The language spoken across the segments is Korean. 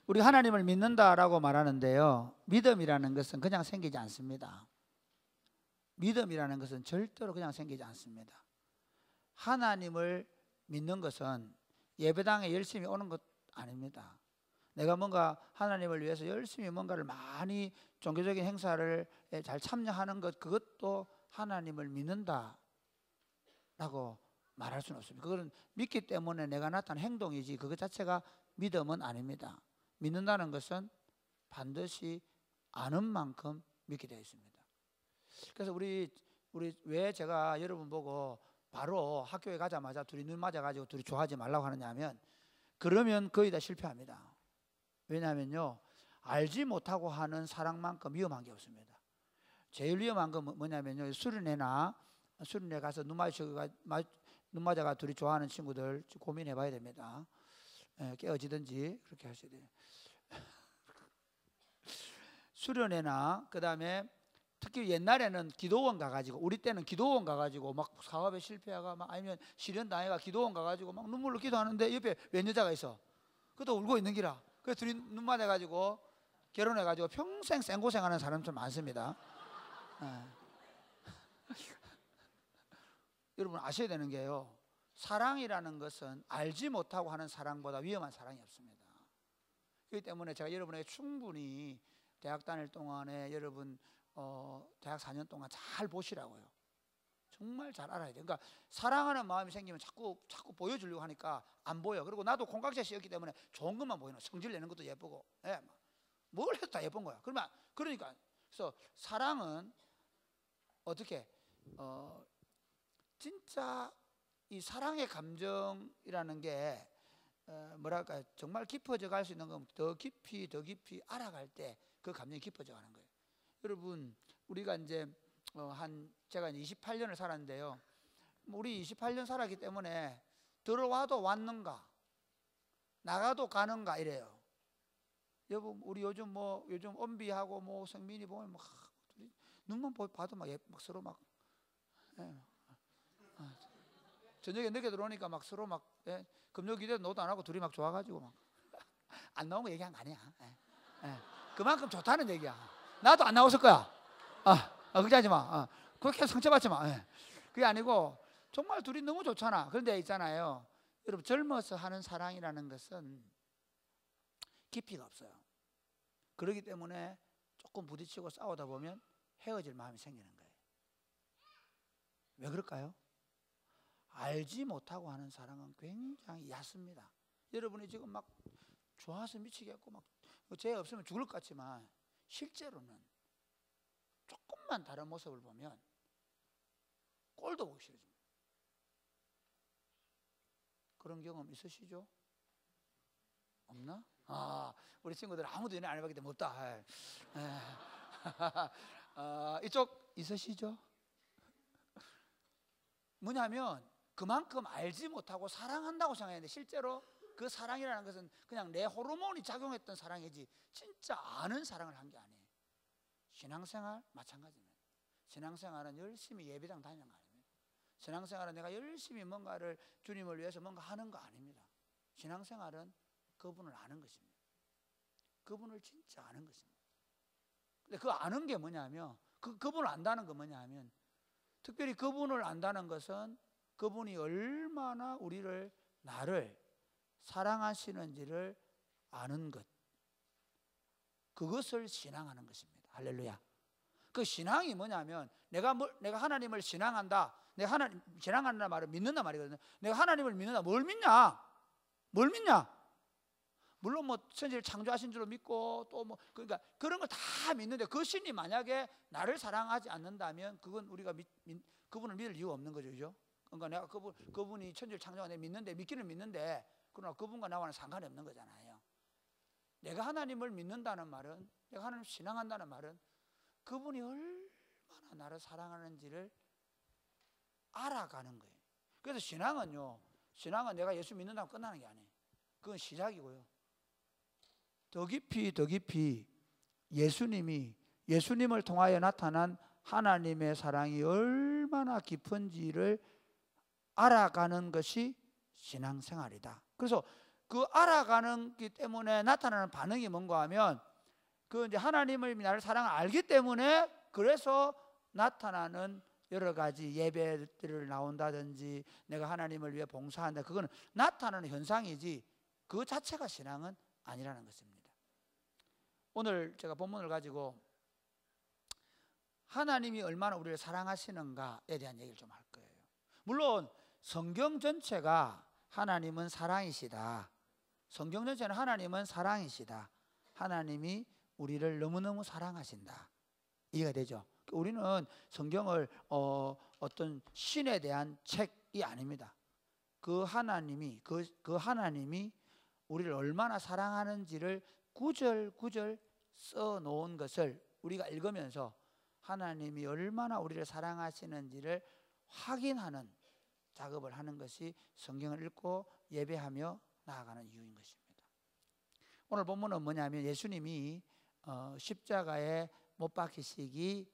우리 하나님을 믿는다라고 말하는데요, 믿음이라는 것은 그냥 생기지 않습니다. 믿음이라는 것은 절대로 그냥 생기지 않습니다. 하나님을 믿는 것은 예배당에 열심히 오는 것 아닙니다. 내가 뭔가 하나님을 위해서 열심히 뭔가를 많이 종교적인 행사를 잘 참여하는 것, 그것도 하나님을 믿는다라고 말할 수는 없습니다. 그거는 믿기 때문에 내가 나타난 행동이지 그것 자체가 믿음은 아닙니다. 믿는다는 것은 반드시 아는 만큼 믿게 되어 있습니다. 그래서 우리 왜 제가 여러분 보고 바로 학교에 가자마자 둘이 눈 맞아가지고 둘이 좋아하지 말라고 하느냐 하면, 그러면 거의 다 실패합니다. 왜냐하면요, 알지 못하고 하는 사랑만큼 위험한 게 없습니다. 제일 위험한 건 뭐냐면요, 수련회 가서 눈 맞아가 둘이 좋아하는 친구들 고민해 봐야 됩니다. 깨어지든지 그렇게 하셔야 돼요. 수련회나 그다음에 특히 옛날에는 기도원 가가지고, 우리 때는 기도원 가가지고 막 사업에 실패하가 막, 아니면 실현 당해가 기도원 가가지고 막 눈물로 기도하는데 옆에 웬 여자가 있어. 그것도 울고 있는 기라. 그래서 둘이 눈 맞아가지고 결혼해가지고 평생 생고생하는 사람들 많습니다. 여러분 아셔야 되는 게요, 사랑이라는 것은 알지 못하고 하는 사랑보다 위험한 사랑이 없습니다. 그렇기 때문에 제가 여러분에게 충분히 대학 다닐 동안에 여러분 대학 4년 동안 잘 보시라고요. 정말 잘 알아야 돼요. 그러니까 사랑하는 마음이 생기면 자꾸 보여주려고 하니까 안 보여. 그리고 나도 콩깍지였기 때문에 좋은 것만 보이는, 성질 내는 것도 예쁘고, 뭘 해도 다 예쁜 거야. 그러니까 그래서 사랑은 어떻게 진짜 이 사랑의 감정이라는 게 뭐랄까 정말 깊어져 갈 수 있는 건 더 깊이 알아갈 때 그 감정이 깊어져 가는 거예요. 여러분 우리가 이제 제가 28년을 살았는데요, 우리 28년 살았기 때문에 들어와도 왔는가 나가도 가는가 이래요. 여러분 우리 요즘 엄비하고 뭐 성민이 보면 막 둘이 눈만 봐도 막 서로 막 저녁에 늦게 들어오니까 막 서로 막 금요기대 노도 안 하고 둘이 막 좋아가지고 막 안 나온 거 얘기한 거 아니야. 그만큼 좋다는 얘기야. 나도 안 나왔을 거야. 그렇게 하지 마. 그렇게 상처받지 마. 그게 아니고 정말 둘이 너무 좋잖아. 그런데 있잖아요, 여러분 젊어서 하는 사랑이라는 것은 깊이가 없어요. 그렇기 때문에 조금 부딪히고 싸우다 보면 헤어질 마음이 생기는 거예요. 왜 그럴까요? 알지 못하고 하는 사랑은 굉장히 얕습니다. 여러분이 지금 막 좋아서 미치겠고 막 죄 없으면 죽을 것 같지만 실제로는 조금만 다른 모습을 보면 꼴도 보기 싫어집니다. 그런 경험 있으시죠? 없나? 우리 친구들 아무도 연애 안 해봤기 때문에 없다. 이쪽 있으시죠? 뭐냐면 그만큼 알지 못하고 사랑한다고 생각했는데 실제로 그 사랑이라는 것은 그냥 내 호르몬이 작용했던 사랑이지 진짜 아는 사랑을 한 게 아니에요. 신앙생활 마찬가지입니다. 신앙생활은 열심히 예배당 다니는 거 아닙니다. 신앙생활은 내가 열심히 뭔가를 주님을 위해서 뭔가 하는 거 아닙니다. 신앙생활은 그분을 아는 것입니다. 그분을 진짜 아는 것입니다. 근데 그 아는 게 뭐냐면 그분을 안다는 건 뭐냐면, 특별히 그분을 안다는 것은 그분이 얼마나 나를 사랑하시는지를 아는 것, 그것을 신앙하는 것입니다. 할렐루야. 그 신앙이 뭐냐면 내가 하나님을 신앙한다. 내가 하나님 신앙한다는 말은 믿는다 말이거든요. 내가 하나님을 믿는다. 뭘 믿냐? 물론 뭐 천지를 창조하신 줄로 믿고 또 뭐 그러니까 그런 걸 다 믿는데 그 신이 만약에 나를 사랑하지 않는다면 그건 우리가 그분을 믿을 이유가 없는 거죠, 그죠? 그러니까 내가 그분이 천지를 창조한 내가 믿기는 믿는데 그러나 그분과 나와는 상관이 없는 거잖아요. 내가 하나님을 믿는다는 말은, 내가 하나님을 신앙한다는 말은 그분이 얼마나 나를 사랑하는지를 알아가는 거예요. 그래서 신앙은 내가 예수 믿는다고 끝나는 게 아니에요. 그건 시작이고요. 더 깊이 예수님을 통하여 나타난 하나님의 사랑이 얼마나 깊은지를 알아가는 것이 신앙생활이다. 그래서 그 알아가는 기 때문에 나타나는 반응이 뭔가 하면 그 이제 하나님을 나를 사랑을 알기 때문에 그래서 나타나는 여러 가지 예배들을 나온다든지 내가 하나님을 위해 봉사한다. 그거는 나타나는 현상이지 그 자체가 신앙은 아니라는 것입니다. 오늘 제가 본문을 가지고 하나님이 얼마나 우리를 사랑하시는가에 대한 얘기를 좀 할 거예요. 물론 성경 전체가 하나님은 사랑이시다. 성경 전체는 하나님은 사랑이시다. 하나님이 우리를 너무너무 사랑하신다. 이해가 되죠? 우리는 성경을 어떤 신에 대한 책이 아닙니다. 그 하나님이 우리를 얼마나 사랑하는지를 구절구절 써놓은 것을 우리가 읽으면서 하나님이 얼마나 우리를 사랑하시는지를 확인하는 작업을 하는 것이 성경을 읽고 예배하며 나아가는 이유인 것입니다. 오늘 본문은 뭐냐면 예수님이 십자가에 못 박히시기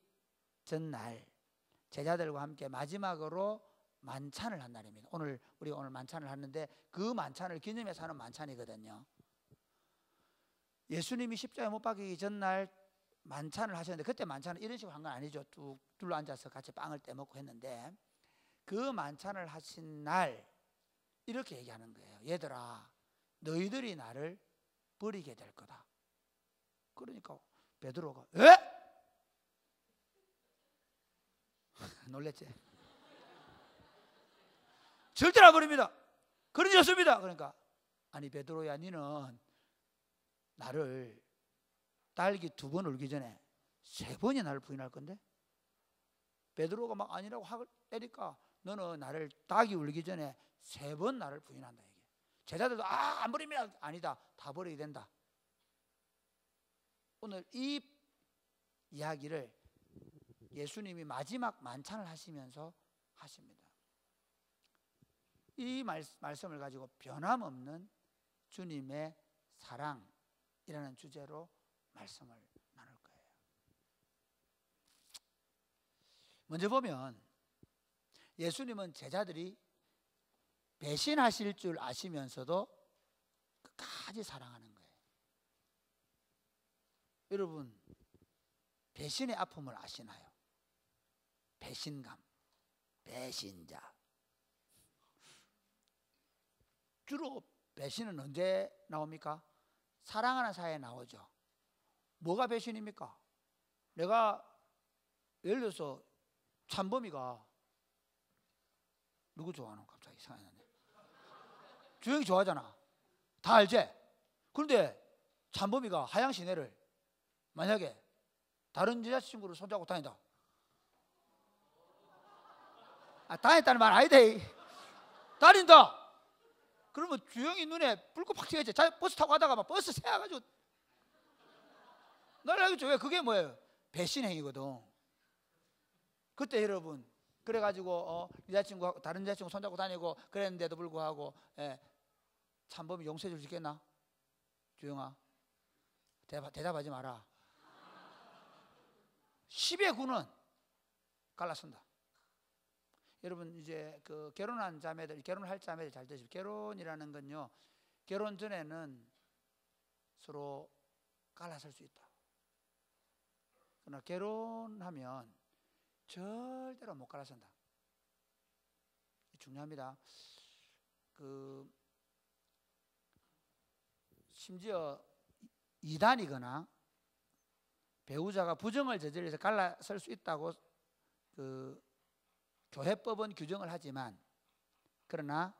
전날 제자들과 함께 마지막으로 만찬을 한 날입니다. 우리가 오늘 만찬을 하는데 그 만찬을 기념해서 하는 만찬이거든요. 예수님이 십자가에 못 박히기 전날 만찬을 하셨는데 그때 만찬은 이런 식으로 한 건 아니죠. 쭉 둘러 앉아서 같이 빵을 떼먹고 했는데 그 만찬을 하신 날 이렇게 얘기하는 거예요. 얘들아, 너희들이 나를 버리게 될 거다. 그러니까 베드로가 에? 놀랬지? 절대로 안 버립니다. 그런 일 없습니다. 그러니까 아니 베드로야, 니는 나를 딸기 2번 울기 전에 3번이 나를 부인할 건데? 베드로가 막 아니라고 학을 때리니까 너는 나를 닭이 울기 전에 3번 나를 부인한다. 이게 제자들도 안 버립니다. 아니다, 다 버리게 된다. 오늘 이 이야기를 예수님이 마지막 만찬을 하시면서 하십니다. 이 말씀을 가지고 변함없는 주님의 사랑이라는 주제로 말씀을 나눌 거예요. 먼저 보면 예수님은 제자들이 배신하실 줄 아시면서도 끝까지 사랑하는 거예요. 여러분, 배신의 아픔을 아시나요? 배신감, 배신자. 주로 배신은 언제 나옵니까? 사랑하는 사이에 나오죠. 뭐가 배신입니까? 내가 예를 들어서 찬범이가 누구 좋아하노? 갑자기 생각이 나네. 주영이 좋아하잖아. 다 알지? 그런데 찬범이가 하양 시내를 만약에 다른 여자친구를 손잡고 다닌다. 다녔다는 말 아니다. 다닌다. 그러면 주영이 눈에 불꽃 팍 튀겠지. 버스 타고 가다가 막 버스 세워가지고 날라겠죠. 왜? 그게 뭐예요? 배신 행위거든. 그때 여러분 그래가지고 여자친구 다른 여자친구 손잡고 다니고 그랬는데도 불구하고 참범이 용서해 줄 수 있겠나? 주영아, 대답하지 마라. 10의 9는 갈라선다. 여러분 이제 그 결혼할 자매들 잘 되시고, 결혼이라는 건요, 결혼 전에는 서로 갈라설 수 있다. 그러나 결혼하면 절대로 못 갈라선다. 중요합니다. 심지어 이단이거나 배우자가 부정을 저질러서 갈라설 수 있다고 교회법은 규정을 하지만, 그러나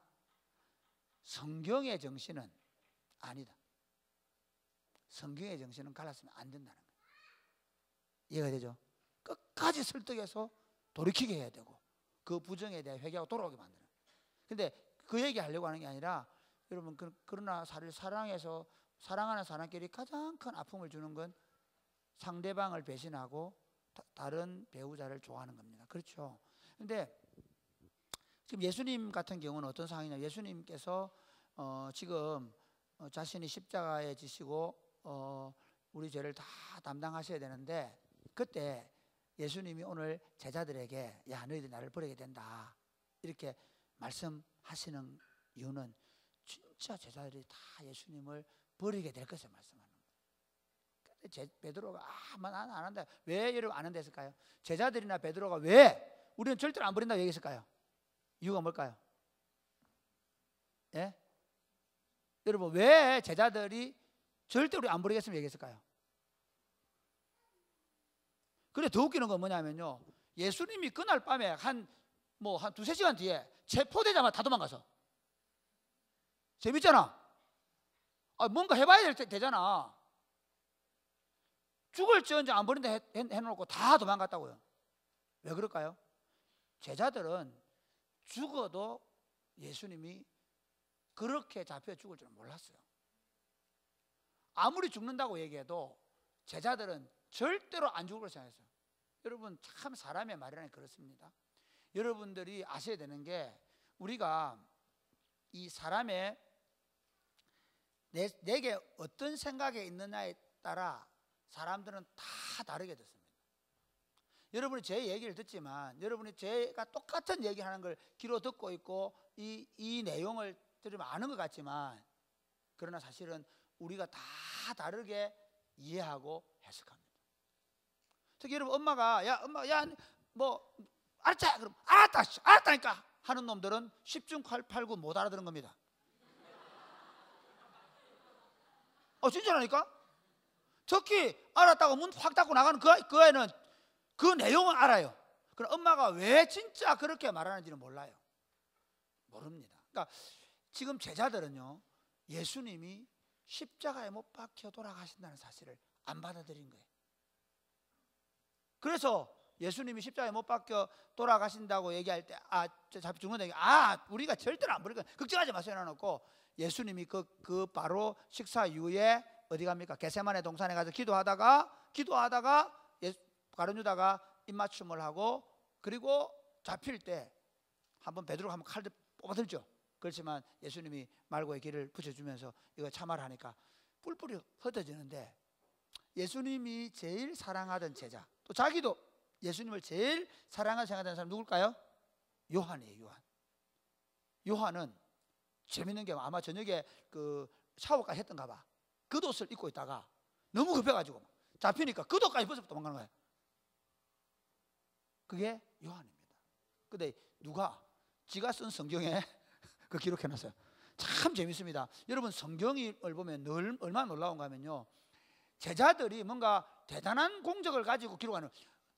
성경의 정신은 아니다. 성경의 정신은 갈랐으면 안 된다는 거예요. 이해가 되죠? 끝까지 설득해서 돌이키게 해야 되고 그 부정에 대해 회개하고 돌아오게 만드는 거예요. 근데 그 얘기 하려고 하는 게 아니라, 여러분 그러나 사랑해서 사랑하는 사람끼리 가장 큰 아픔을 주는 건 상대방을 배신하고 다른 배우자를 좋아하는 겁니다. 그렇죠? 근데 지금 예수님 같은 경우는 어떤 상황이냐? 예수님께서 지금 자신이 십자가에 지시고 우리 죄를 다 담당하셔야 되는데, 그때 예수님이 오늘 제자들에게 야, 너희들 나를 버리게 된다 이렇게 말씀하시는 이유는 진짜 제자들이 다 예수님을 버리게 될 것을 말씀하는 거예요. 근데 베드로가 나는 안 한다. 왜 여러분 안 한다 했을까요? 제자들이나 베드로가 왜 우리는 절대로 안 버린다고 얘기했을까요? 이유가 뭘까요? 예? 여러분 왜 제자들이 절대 우리 안 버리겠으면 얘기했을까요? 그래 더 웃기는 건 뭐냐면요, 예수님이 그날 밤에 한 두세 시간 뒤에 체포되자마자 다 도망가서. 재밌잖아. 뭔가 해봐야 되잖아. 죽을지언정 안 버린다 해놓고 다 도망갔다고요. 왜 그럴까요? 제자들은 죽어도 예수님이 그렇게 잡혀 죽을 줄은 몰랐어요. 아무리 죽는다고 얘기해도 제자들은 절대로 안 죽을 걸 생각했어요. 여러분 참 사람의 말이라는 게 그렇습니다. 여러분들이 아셔야 되는 게, 우리가 이 사람의 내게 어떤 생각이 있느냐에 따라 사람들은 다 다르게 듣습니다. 여러분이 제 얘기를 듣지만, 여러분이 제가 똑같은 얘기하는 걸 귀로 듣고 있고 이 내용을 들으면 아는 것 같지만, 그러나 사실은 우리가 다 다르게 이해하고 해석합니다. 특히 여러분 엄마가 엄마 알았지? 그럼 알았다니까 하는 놈들은 10중 8구 못 알아듣는 겁니다. 진짜라니까? 특히 알았다고 문 확 닫고 나가는 그 애는 그 내용은 알아요. 그럼 엄마가 왜 진짜 그렇게 말하는지는 몰라요. 모릅니다. 그러니까 지금 제자들은요, 예수님이 십자가에 못 박혀 돌아가신다는 사실을 안 받아들인 거예요. 그래서 예수님이 십자가에 못 박혀 돌아가신다고 얘기할 때 잡히 죽는다 우리가 절대로 안 버릴 거야, 걱정하지 마세요 해놓고, 예수님이 그 바로 식사 이후에 어디 갑니까? 겟세마네 동산에 가서 기도하다가 가룟 유다가 입맞춤을 하고, 그리고 잡힐 때 한번 베드로가 한번 칼을 뽑아들죠. 그렇지만 예수님이 말고의 길을 붙여주면서 이거 참아라니까 뿔뿔이 흩어지는데, 예수님이 제일 사랑하던 제자, 또 자기도 예수님을 제일 사랑하는 생각하는 사람 누굴까요? 요한이에요. 요한은 재밌는 게, 아마 저녁에 그 샤워까지 했던가 봐. 겉옷을 입고 있다가 너무 급해가지고 잡히니까 겉옷까지 벗어 도망가는 거예요. 그게 요한입니다. 근데 누가 지가 쓴 성경에 그 기록해놨어요. 참 재밌습니다. 여러분 성경을 보면 얼마나 놀라운가 하면요, 제자들이 뭔가 대단한 공적을 가지고 기록하는,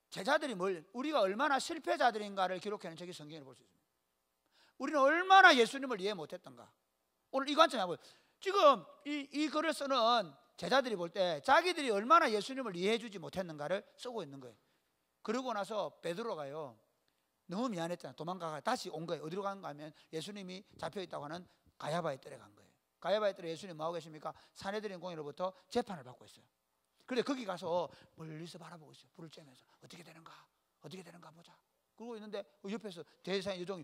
제자들이 우리가 얼마나 실패자들인가를 기록해놓은 저기 성경을 볼 수 있습니다. 우리는 얼마나 예수님을 이해 못했던가. 오늘 이 관점에 보세요. 지금 이 글을 쓰는 제자들이 볼 때 자기들이 얼마나 예수님을 이해해주지 못했는가를 쓰고 있는 거예요. 그러고 나서 베드로가요, 너무 미안했잖아요. 도망가가 다시 온 거예요. 어디로 간가 하면 예수님이 잡혀있다고 하는 가야바의 뜰에 간 거예요. 가야바의 뜰에 예수님 뭐하고 계십니까? 산헤드린 공의로부터 재판을 받고 있어요. 그래 거기 가서 멀리서 바라보고 있어요. 불을 쬐면서 어떻게 되는가 보자. 그러고 있는데 옆에서 대제사장 여종이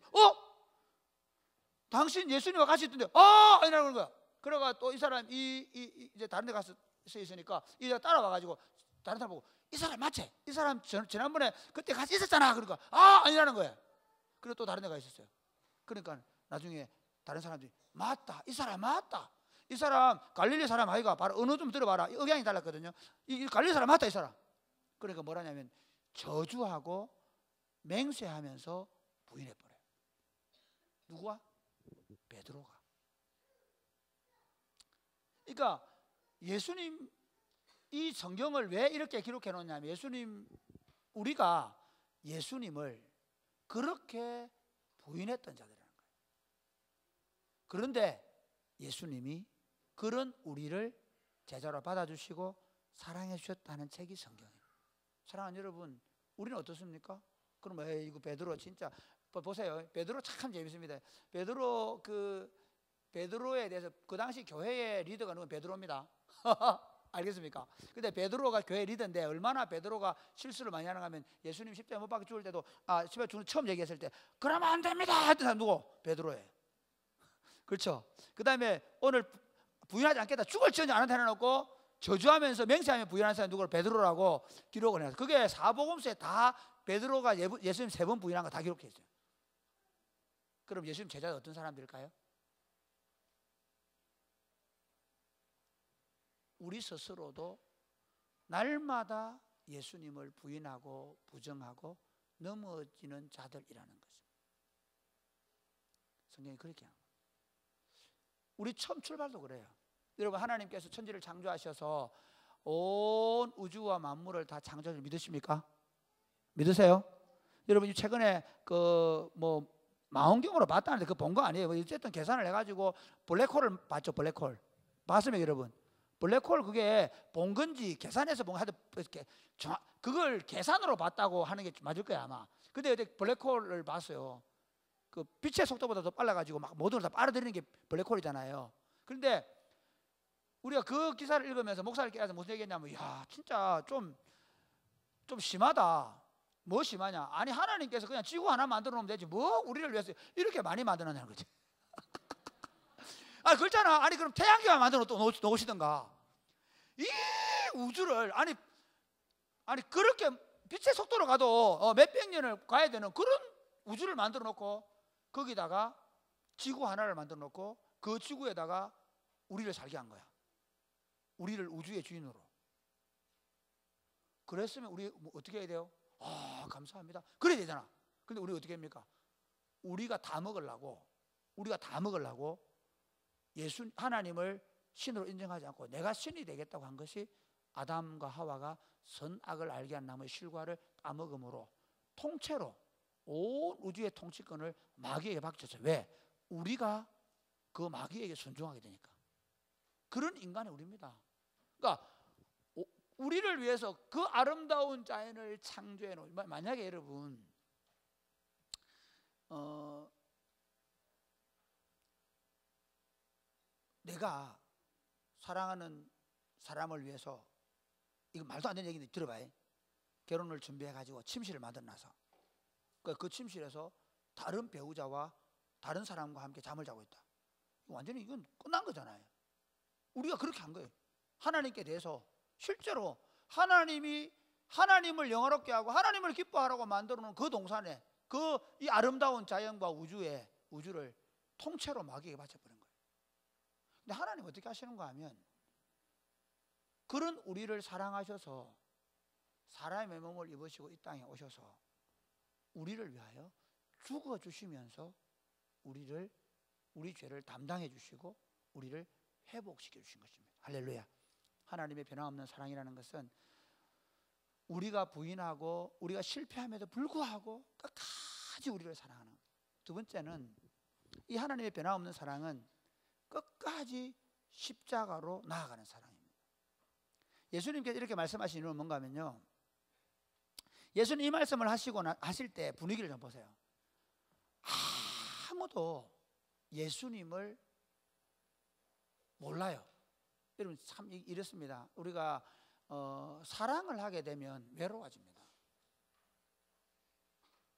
당신 예수님과 같이 있던데 아니라는 거야. 그래가 또 이 사람 이제 다른 데 가서 서 있으니까 이제 따라와가지고 다른 사람 보고, 이 사람 맞지? 이 사람 지난번에 그때 같이 있었잖아. 그러니까 아니라는 거예요. 그리고 또 다른 데 가 있었어요. 그러니까 나중에 다른 사람들이 맞다, 이 사람 맞다, 이 사람 갈릴리 사람 아이가, 바로 언어 좀 들어봐라, 억양이 달랐거든요. 이 갈릴리 사람 맞다, 이 사람. 그러니까 뭐라냐면 저주하고 맹세하면서 부인해버려요. 누구와? 베드로가. 그러니까 예수님, 이 성경을 왜 이렇게 기록해 놓냐면, 우리가 예수님을 그렇게 부인했던 자들이라는 거예요. 그런데 예수님이 그런 우리를 제자로 받아주시고 사랑해 주셨다는 책이 성경이에요. 사랑하는 여러분, 우리는 어떻습니까? 그럼 이거 베드로 진짜 보세요. 베드로 참 재밌습니다. 베드로에 대해서 그 당시 교회의 리더가 누구는 베드로입니다. 알겠습니까? 근데 베드로가 교회 리더인데 얼마나 베드로가 실수를 많이 하는가 하면, 예수님 십자가에 못 박혀 죽을 때도 십자가에 죽는 처음 얘기했을 때 그러면 안 됩니다 했던 사람 누구? 베드로예요. 그렇죠? 그 다음에 오늘 부인하지 않겠다, 죽을지언정 안 한다 해놓고 저주하면서 맹세하며 부인하는 사람이 누구를? 베드로라고 기록을 해요. 그게 사복음서에 다 베드로가 예수님 3번 부인한 거 다 기록해 있어요. 그럼 예수님 제자가 어떤 사람들일까요? 우리 스스로도 날마다 예수님을 부인하고 부정하고 넘어지는 자들이라는 것입니다. 성경이 그렇게 합니다. 우리 처음 출발도 그래요. 여러분, 하나님께서 천지를 창조하셔서 온 우주와 만물을 다 창조를 믿으십니까? 믿으세요? 여러분, 최근에 망원경으로 봤다는데 그거 본 거 아니에요. 어쨌든 계산을 해가지고 블랙홀을 봤죠. 블랙홀 봤습니까, 여러분? 블랙홀 그게 본 건지 계산해서 본 하여튼 그걸 계산으로 봤다고 하는 게 맞을 거야 아마. 근데 어제 블랙홀을 봤어요. 그 빛의 속도보다 더 빨라가지고 막 모든 걸 다 빨아들이는 게 블랙홀이잖아요. 그런데 우리가 그 기사를 읽으면서 목사를 깨어서 무슨 얘기했냐면, 야 진짜 좀 심하다. 뭐 심하냐? 아니 하나님께서 그냥 지구 하나 만들어 놓으면 되지 뭐 우리를 위해서 이렇게 많이 만들어 놓냐는 거지. 아니 그렇잖아. 아니 그럼 태양계만 만들어 놓으시던가. 이 우주를 아니 그렇게 빛의 속도로 가도 몇백 년을 가야 되는 그런 우주를 만들어 놓고 거기다가 지구 하나를 만들어 놓고 그 지구에다가 우리를 살게 한 거야. 우리를 우주의 주인으로. 그랬으면 우리 어떻게 해야 돼요? 아 감사합니다. 그래야 되잖아. 근데 우리 어떻게 합니까? 우리가 다 먹으려고 하나님을 신으로 인정하지 않고 내가 신이 되겠다고 한 것이 아담과 하와가 선악을 알게 한 나무의 실과를 따먹음으로 통째로 온 우주의 통치권을 마귀에게 바쳤어요. 왜? 우리가 그 마귀에게 순종하게 되니까. 그런 인간이 우리입니다. 그러니까 우리를 위해서 그 아름다운 자연을 창조해 놓은, 만약에 여러분 내가 사랑하는 사람을 위해서, 이거 말도 안 되는 얘기인데 들어봐요. 결혼을 준비해가지고 침실을 만들어놔서 그 침실에서 다른 배우자와 다른 사람과 함께 잠을 자고 있다. 완전히 이건 끝난 거잖아요. 우리가 그렇게 한 거예요. 하나님께 대해서 실제로 하나님을 영화롭게 하고 하나님을 기뻐하라고 만들어 놓은 그 동산에 이 아름다운 자연과 우주를 통째로 마귀에게 바쳐버린 거예요. 근데 하나님 어떻게 하시는가 하면 그런 우리를 사랑하셔서 사람의 몸을 입으시고 이 땅에 오셔서 우리를 위하여 죽어주시면서 우리 죄를 담당해 주시고 우리를 회복시켜 주신 것입니다. 할렐루야. 하나님의 변함없는 사랑이라는 것은 우리가 부인하고 우리가 실패함에도 불구하고 끝까지 우리를 사랑하는. 두 번째는 이 하나님의 변함없는 사랑은 끝까지 십자가로 나아가는 사랑입니다. 예수님께서 이렇게 말씀하신 이유는 뭔가 하면요, 예수님 이 말씀을 하실 때 분위기를 좀 보세요. 아무도 예수님을 몰라요. 여러분 참 이렇습니다. 우리가 사랑을 하게 되면 외로워집니다.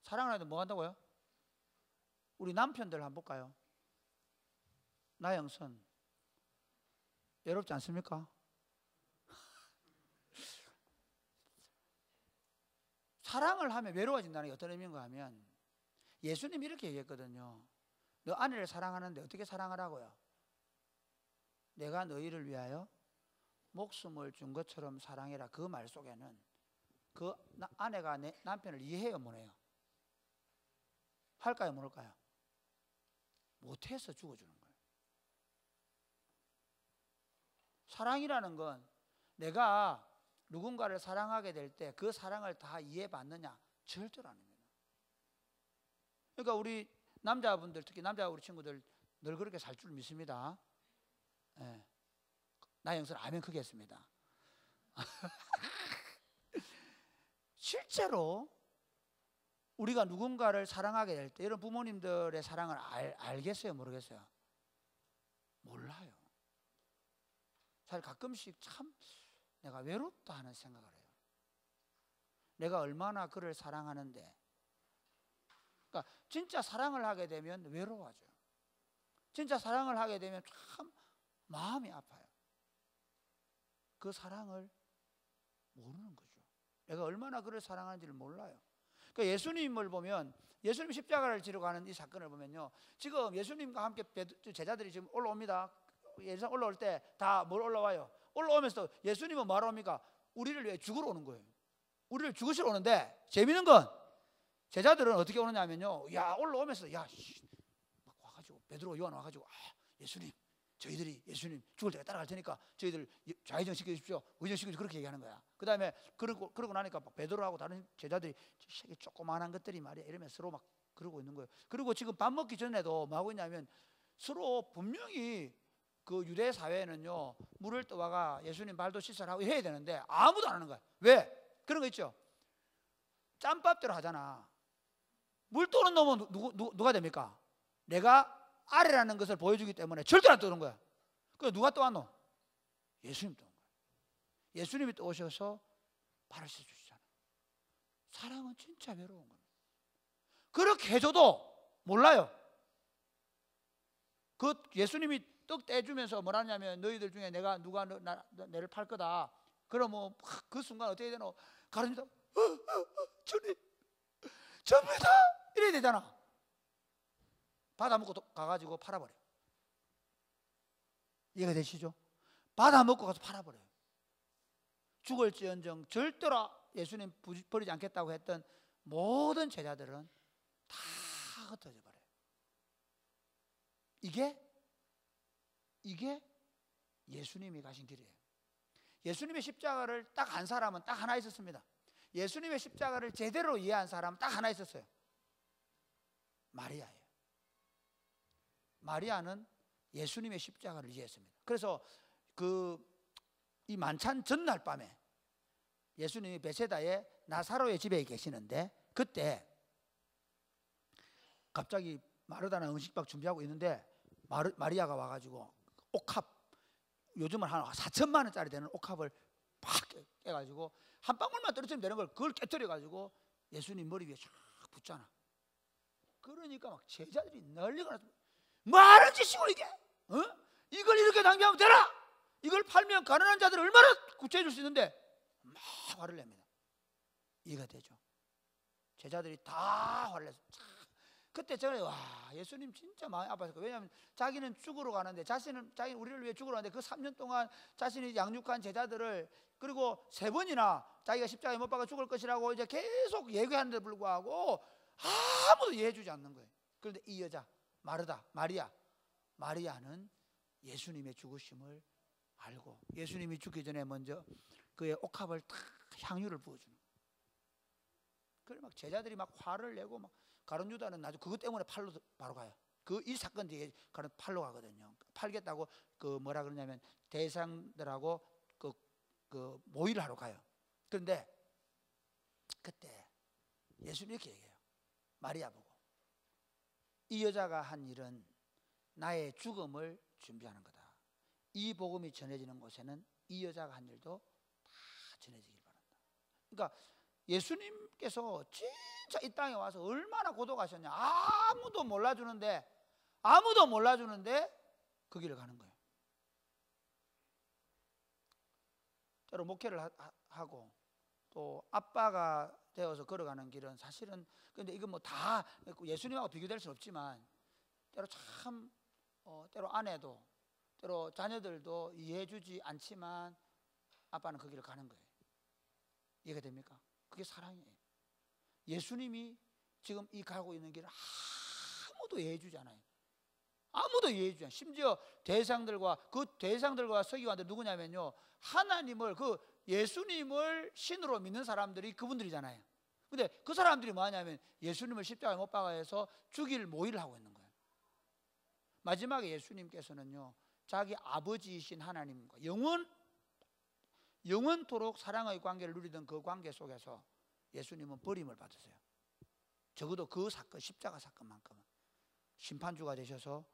사랑을 하는데 뭐 한다고요? 우리 남편들 한번 볼까요? 나영선 외롭지 않습니까? 사랑을 하면 외로워진다는 게 어떤 의미인가 하면 예수님이 이렇게 얘기했거든요. 너 아내를 사랑하는데 어떻게 사랑하라고요? 내가 너희를 위하여 목숨을 준 것처럼 사랑해라. 그 말 속에는 그 아내가 내 남편을 이해해요, 못해요? 할까요, 못할까요? 못해서 죽어주는 거예요. 사랑이라는 건 내가 누군가를 사랑하게 될 때 그 사랑을 다 이해받느냐? 절대로 아닙니다. 그러니까 우리 남자분들, 특히 남자 우리 친구들 늘 그렇게 살 줄 믿습니다. 네. 나영선 아멘 크게 했습니다. 실제로 우리가 누군가를 사랑하게 될 때 이런 부모님들의 사랑을 알겠어요, 모르겠어요? 몰라요. 사실 가끔씩 참 내가 외롭다 하는 생각을 해요. 내가 얼마나 그를 사랑하는데. 그러니까 진짜 사랑을 하게 되면 외로워져요. 진짜 사랑을 하게 되면 참 마음이 아파요. 그 사랑을 모르는 거죠. 내가 얼마나 그를 사랑하는지를 몰라요. 그러니까 예수님을 보면, 예수님 십자가를 지러 가는 이 사건을 보면요, 지금 예수님과 함께 제자들이 지금 올라옵니다. 예수님 올라올 때 다 뭘 올라와요? 올라오면서 예수님은 뭐하러 옵니까? 우리를 위해 죽으러 오는 거예요. 우리를 죽으시러 오는데 재미있는 건 제자들은 어떻게 오느냐면요, 야 올라오면서 야 막 와가지고 베드로 요한 와가지고 예수님, 저희들이 예수님 죽을 때까지 따라갈 테니까 저희들 좌회전 시켜주십시오, 의전시켜주십시오, 그렇게 얘기하는 거야. 그 다음에 그러고 나니까 베드로하고 다른 제자들이 조그만한 것들이 말이야 이러면서 서로 막 그러고 있는 거예요. 그리고 지금 밥 먹기 전에도 뭐 하고 있냐면 서로 분명히 그 유대 사회에는요, 물을 떠와가 예수님 발도 씻으라고 해야 되는데 아무도 안 하는 거야. 왜? 그런 거 있죠. 짬밥대로 하잖아. 물 떠오는 놈은 누가 됩니까? 내가 아래라는 것을 보여주기 때문에 절대 안 떠오는 거야. 그럼 누가 떠왔노? 예수님 떠온 거야. 예수님이 떠오셔서 발을 씻어주시잖아. 사랑은 진짜 외로운 겁니다. 그렇게 해줘도 몰라요. 그 예수님이 떡 떼주면서 뭐라 하냐면 너희들 중에 내가 누가 내를 팔 거다. 그러면 그 순간 어떻게 되노? 가르치다 주님 접니다 이래야 되잖아. 받아먹고 가가지고 팔아버려. 이해가 되시죠? 받아먹고 가서 팔아버려요. 죽을지언정 절대로 예수님 버리지 않겠다고 했던 모든 제자들은 다 흩어져 버려요. 이게 예수님이 가신 길이에요. 예수님의 십자가를 딱 한 사람은 딱 하나 있었습니다. 예수님의 십자가를 제대로 이해한 사람은 딱 하나 있었어요. 마리아예요. 마리아는 예수님의 십자가를 이해했습니다. 그래서 이 만찬 전날 밤에 예수님이 베세다의 나사로의 집에 계시는데 그때 갑자기 마르다나 음식밥 준비하고 있는데 마리아가 와가지고 옥합, 요즘은 한 4천만 원짜리 되는 옥합을 팍 깨가지고 한 방울만 떨어뜨리면 되는 걸 그걸 깨뜨려가지고 예수님 머리 위에 쫙 붙잖아. 그러니까 막 제자들이 난리가 났어. 뭐 하는 짓이고 이게? 이걸 이렇게 낭비하면 되나? 이걸 팔면 가난한 자들을 얼마나 구제해 줄 수 있는데 막 화를 냅니다. 이해가 되죠? 제자들이 다 화를 냈어요. 그때 저는 와 예수님 진짜 마음이 아팠을 거예요. 왜냐하면 자기는 죽으러 가는데 자기는 우리를 위해 죽으러 가는데 그 3년 동안 자신이 양육한 제자들을 그리고 3번이나 자기가 십자가에 못 박아 죽을 것이라고 이제 계속 얘기하는데 불구하고 아무도 이해해주지 않는 거예요. 그런데 이 여자 마리아는 예수님의 죽으심을 알고 예수님이 죽기 전에 먼저 그의 옥합을 탁 향유를 부어주는 거예요. 그래 막 제자들이 막 화를 내고 막 가룟 유다는 나중에 그것 때문에 팔로 바로 가요. 이 사건 뒤에 가는 팔로 가거든요. 팔겠다고 뭐라 그러냐면 대상들하고 그 모의를 하러 가요. 그런데 그때 예수님이 이렇게 얘기해요. 마리아 보고 이 여자가 한 일은 나의 죽음을 준비하는 거다. 이 복음이 전해지는 곳에는 이 여자가 한 일도 다 전해지길 바란다. 그러니까 예수님께서 진짜 이 땅에 와서 얼마나 고독하셨냐. 아무도 몰라주는데 그 길을 가는 거예요. 때로 목회를 하고 또 아빠가 되어서 걸어가는 길은 사실은 근데 이건 뭐 다 예수님하고 비교될 수는 없지만 때로 참 때로 아내도 때로 자녀들도 이해해주지 않지만 아빠는 그 길을 가는 거예요. 이해가 됩니까? 그게 사랑이에요. 예수님이 지금 이 가고 있는 길을 아무도 이해해주지 않아요. 아무도 이해해주지 않아요. 심지어 대상들과 서기관들 누구냐면요, 하나님을 예수님을 신으로 믿는 사람들이 그분들이잖아요. 근데 그 사람들이 뭐하냐면 예수님을 십자가에 못 박아서 죽일 모의를 하고 있는 거예요. 마지막에 예수님께서는요 자기 아버지이신 하나님과 영원토록 사랑의 관계를 누리던 그 관계 속에서 예수님은 버림을 받으세요. 적어도 그 사건, 십자가 사건만큼은 심판주가 되셔서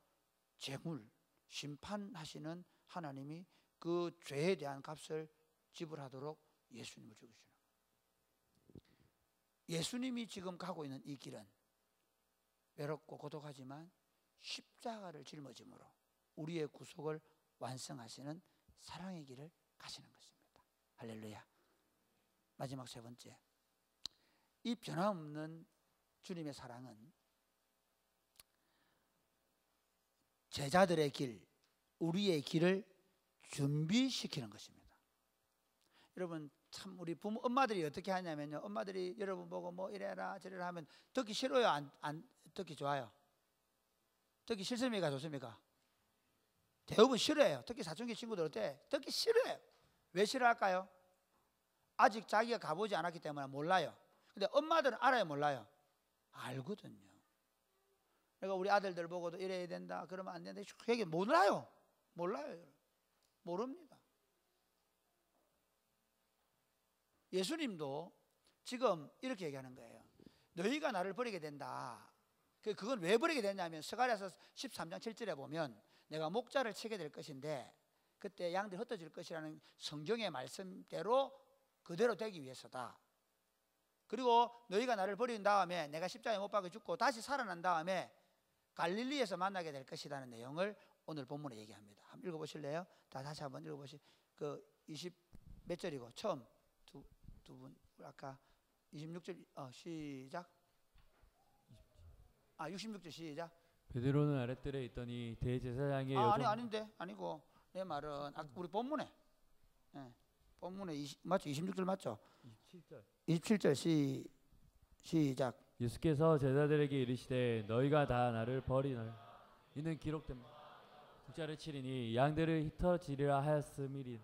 심판하시는 하나님이 그 죄에 대한 값을 지불하도록 예수님을 죽이시는 거예요. 예수님이 지금 가고 있는 이 길은 외롭고 고독하지만 십자가를 짊어짐으로 우리의 구속을 완성하시는 사랑의 길을 가시는 것입니다. 할렐루야. 마지막 세 번째, 이 변함없는 주님의 사랑은 제자들의 길, 우리의 길을 준비시키는 것입니다. 여러분 참 우리 부모 엄마들이 어떻게 하냐면요, 엄마들이 여러분 보고 뭐 이래라 저래라 하면 듣기 싫어요, 안 듣기 좋아요? 듣기 싫습니까, 좋습니까? 대부분 싫어해요. 특히 사춘기 친구들 어때? 듣기 싫어해요. 왜 싫어할까요? 아직 자기가 가보지 않았기 때문에 몰라요. 근데 엄마들은 알아요, 몰라요? 알거든요. 그러니까 우리 아들들 보고도 이래야 된다, 그러면 안 된다, 그 얘기 몰라요. 몰라요. 모릅니다. 예수님도 지금 이렇게 얘기하는 거예요. 너희가 나를 버리게 된다. 그건 왜 버리게 됐냐면 스가랴서 13장 7절에 보면 내가 목자를 치게 될 것인데 그때 양들이 흩어질 것이라는 성경의 말씀대로 그대로 되기 위해서다. 그리고 너희가 나를 버린 다음에 내가 십자가에 못 박혀 죽고 다시 살아난 다음에 갈릴리에서 만나게 될 것이라는 내용을 오늘 본문에 얘기합니다. 한번 읽어보실래요? 다시 한번 읽어보시. 그 20 몇 절이고 처음 두 분 아까 26절 시작. 66절 시작. 베드로는 아랫뜰에 있더니 대제사장의 여종 아닌데 아니고 내 말은 우리 본문에 본문에 맞죠? 26절 맞죠? 27절 시작. 예수께서 제자들에게 이르시되 너희가 다 나를 버리나 이는 기록된 목자를 치리니 양들을 흩어지리라 하였음이니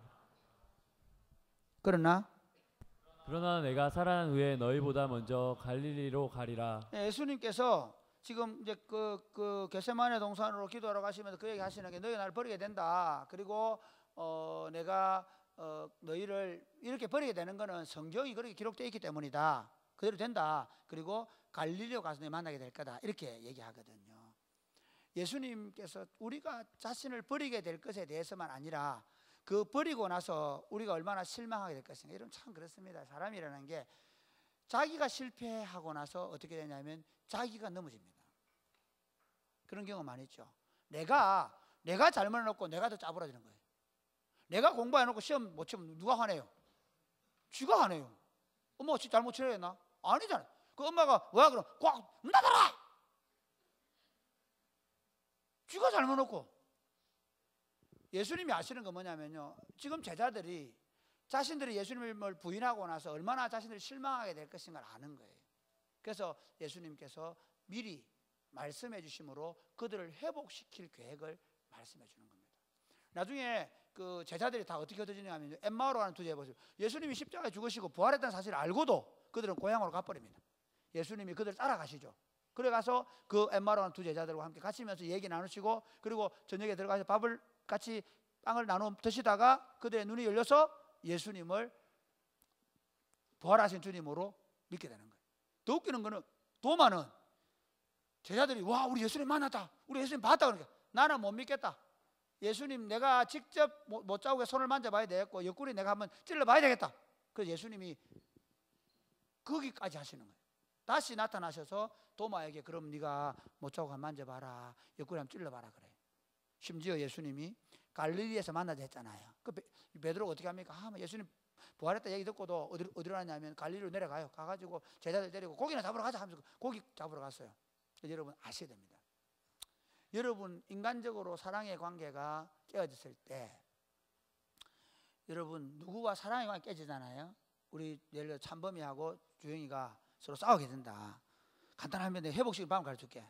그러나 내가 살아난 후에 너희보다 먼저 갈릴리로 가리라. 예수님께서 지금 이제 그 겟세마네 동산으로 기도하러 가시면서 그 얘기 하시는 게 너희 나를 버리게 된다. 그리고 내가 너희를 이렇게 버리게 되는 거는 성경이 그렇게 기록되어 있기 때문이다. 그대로 된다. 그리고 갈릴리로 가서 너희 만나게 될 거다. 이렇게 얘기하거든요. 예수님께서 우리가 자신을 버리게 될 것에 대해서만 아니라 그 버리고 나서 우리가 얼마나 실망하게 될 것인가. 이런 참 그렇습니다. 사람이라는 게 자기가 실패하고 나서 어떻게 되냐면 자기가 넘어집니다. 그런 경우 많이 있죠. 내가 잘못해놓고 내가 더 짜부러지는 거예요. 내가 공부해놓고 시험 못 치면 누가 화내요? 쥐가 화내요. 엄마가 지 잘못 치려 했나? 아니잖아요. 그 엄마가 왜 그럼 꽉 문 닫아라! 쥐가 잘못 놓고. 예수님이 아시는 건 뭐냐면요, 지금 제자들이 자신들이 예수님을 부인하고 나서 얼마나 자신들이 실망하게 될 것인가를 아는 거예요. 그래서 예수님께서 미리 말씀해 주심으로 그들을 회복시킬 계획을 말씀해 주는 겁니다. 나중에 그 제자들이 다 어떻게 흩어지냐면 엠마오로 두 제자 보세요. 예수님이 십자가에 죽으시고 부활했다는 사실을 알고도 그들은 고향으로 가버립니다. 예수님이 그들 따라가시죠. 그래 가서 그 엠마오로 두 제자들과 함께 가시면서 얘기 나누시고 그리고 저녁에 들어가서 밥을 같이 빵을 나눠 드시다가 그들의 눈이 열려서 예수님을 부활하신 주님으로 믿게 되는 거예요. 더 웃기는 거는 도마는 제자들이 와 우리 예수님 만났다, 우리 예수님 봤다 그러니까 나는 못 믿겠다. 예수님 내가 직접 못 자국에 손을 만져봐야 되겠고 옆구리 내가 한번 찔러봐야 되겠다. 그래서 예수님이 거기까지 하시는 거예요. 다시 나타나셔서 도마에게 그럼 네가 못 자국 한번 만져봐라, 옆구리 한번 찔러봐라 그래요. 심지어 예수님이 갈릴리에서 만나자 했잖아요. 그 베드로가 어떻게 합니까? 예수님 부활했다 얘기 듣고도 어디로 가냐면 갈릴리로 내려가요. 가가지고 제자들 데리고 고기나 잡으러 가자 하면서 고기 잡으러 갔어요. 여러분 아셔야 됩니다. 여러분 인간적으로 사랑의 관계가 깨어졌을 때 여러분 누구와 사랑의 관계가 깨지잖아요. 우리 예를 들어 찬범이하고 주영이가 서로 싸우게 된다. 간단하면 내가 회복식을 방금 가르쳐줄게.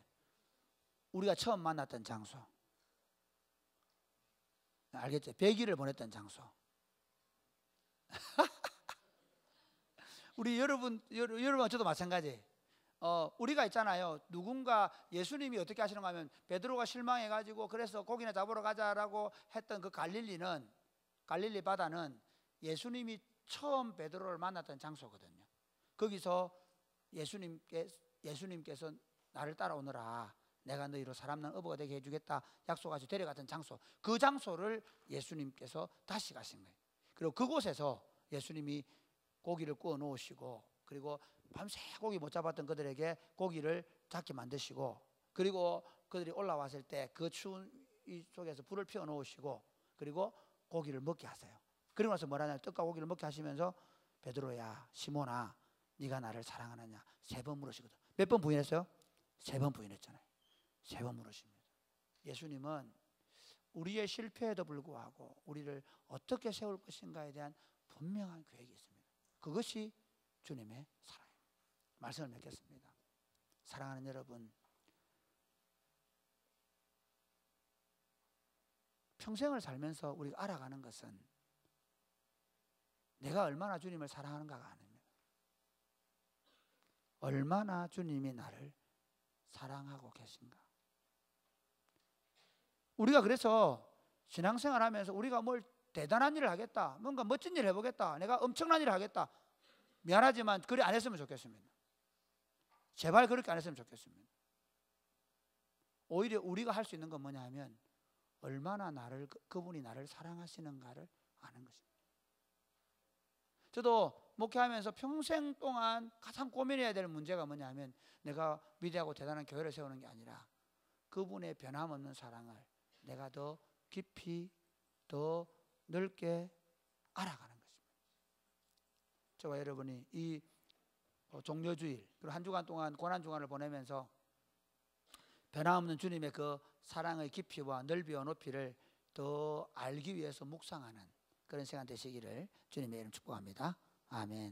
우리가 처음 만났던 장소, 알겠죠? 100일을 보냈던 장소. 우리 여러분 저도 마찬가지. 우리가 있잖아요. 누군가 예수님이 어떻게 하시는가 하면 베드로가 실망해가지고 그래서 고기나 잡으러 가자라고 했던 그 갈릴리 바다는 예수님이 처음 베드로를 만났던 장소거든요. 거기서 예수님께서 나를 따라오너라, 내가 너희로 사람 난 어부가 되게 해주겠다 약속하시고 데려갔던 장소, 그 장소를 예수님께서 다시 가신 거예요. 그리고 그곳에서 예수님이 고기를 구워 놓으시고 그리고 밤새 고기 못 잡았던 그들에게 고기를 잡게 만드시고 그리고 그들이 올라왔을 때 그 추운 이 속에서 불을 피워 놓으시고 그리고 고기를 먹게 하세요. 그리고 나서 뭐라냐, 떡과 고기를 먹게 하시면서 베드로야 시몬아 네가 나를 사랑하느냐 3번 물으시거든. 몇 번 부인했어요? 3번 부인했잖아요. 3번 물으십니다. 예수님은 우리의 실패에도 불구하고 우리를 어떻게 세울 것인가에 대한 분명한 계획이 있습니다. 그것이 주님의 사랑입니다. 말씀을 맺겠습니다. 사랑하는 여러분, 평생을 살면서 우리가 알아가는 것은 내가 얼마나 주님을 사랑하는가가 아닙니다. 얼마나 주님이 나를 사랑하고 계신가. 우리가 그래서 신앙생활 하면서 우리가 뭘 대단한 일을 하겠다, 뭔가 멋진 일을 해보겠다, 내가 엄청난 일을 하겠다, 미안하지만 그리 안 했으면 좋겠습니다. 제발 그렇게 안 했으면 좋겠습니다. 오히려 우리가 할 수 있는 건 뭐냐 하면 얼마나 그분이 나를 사랑하시는가를 아는 것입니다. 저도 목회하면서 평생 동안 가장 고민해야 될 문제가 뭐냐 하면 내가 위대하고 대단한 교회를 세우는 게 아니라 그분의 변함없는 사랑을 내가 더 깊이 더 넓게 알아가는 것입니다. 저와 여러분이 이 종려주일 그리고 한 주간 동안 고난주간을 보내면서 변함없는 주님의 그 사랑의 깊이와 넓이와 높이를 더 알기 위해서 묵상하는 그런 시간 되시기를 주님의 이름 축복합니다. 아멘.